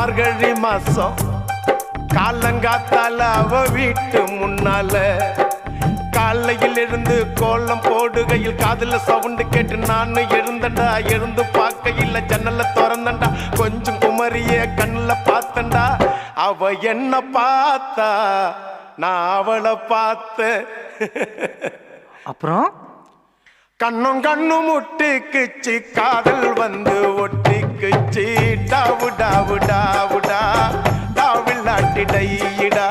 மார்கழி மாசம் காலங்காத்தால அவ வீட்டு முன்னால காலையில் இருந்து கோலம் போடுகையில் காதுல சவுண்டு கேட்டு நானு எழுந்தண்டா. எழுந்து பார்க்கையில் ஜன்னல திறந்தண்டா. கொஞ்சம் குமரிய கண்ணுல பார்த்தண்டா. அவ என்ன பார்த்தா, நான் அவளை பார்த்த. அப்புறம் கண்ணும் கண்ணும் முட்டிக்குச்சு, காதல் வந்து ஒட்டிக்குச்சு. டாவு டாவு டாவுடா டாவில்லாட்டி டையிடா.